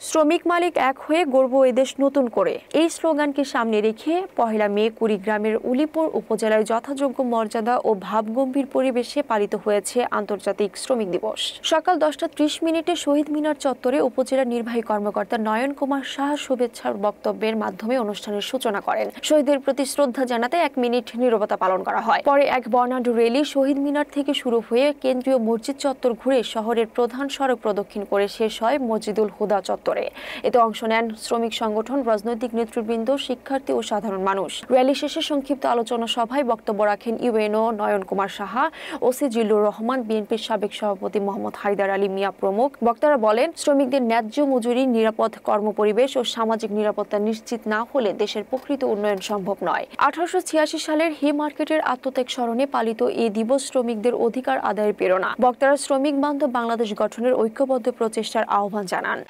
শ্রমিক মালিক এক হয়ে গড়ব এদেশ নতুন করে, এই স্লোগানকে সামনে রেখে পহেলা মে কুড়িগ্রামের উলিপুর উপজেলায় যথাযোগ্য মর্যাদা ও ভাবগম্ভীর পরিবেশে পালিত হয়েছে আন্তর্জাতিক শ্রমিক দিবস। সকাল 10টা 30 শহীদ মিনার চত্বরে উপজেলা নির্বাহী কর্মকর্তা নয়ন কুমার সাহা শুভেচ্ছার বক্তব্যের মাধ্যমে অনুষ্ঠানের সূচনা করেন। শহীদদের প্রতি শ্রদ্ধা জানাতে 1 মিনিট নীরবতা পালন করা হয়। পরে এক বর্ণাঢ্য র্যালি শহীদ মিনার থেকে শুরু হয়ে কেন্দ্রীয় মসজিদ চত্বর ঘুরে শহরের প্রধান সড়ক প্রদক্ষিণ করে শেষ হয় মসজিদুল হুদা চত্বর। এতে অংশ নেন শ্রমিক সংগঠন, রাজনৈতিক নেতৃবৃন্দ, শিক্ষার্থী ও সাধারণ মানুষ। র্যালি শেষে সংক্ষিপ্ত আলোচনা সভায় বক্তব্য রাখেন ইউএনও নয়ন কুমার সাহা, ওসি জিল্লুর রহমান, বিএনপির সাবেক সভাপতি মোহাম্মদ হায়দার আলী মিয়া প্রমুখ। বক্তারা বলেন, শ্রমিকদের ন্যায্য মজুরি, নিরাপদ কর্মপরিবেশ ও সামাজিক নিরাপত্তা নিশ্চিত না হলে দেশের প্রকৃত উন্নয়ন সম্ভব নয়। 1886 সালের হি মার্কেটের আত্মত্যাগ স্মরণে পালিত এই দিবস শ্রমিকদের অধিকার আদায়ের প্রেরণা। বক্তারা শ্রমিক বান্ধব বাংলাদেশ গঠনের ঐক্যবদ্ধ প্রচেষ্টার আহ্বান জানান।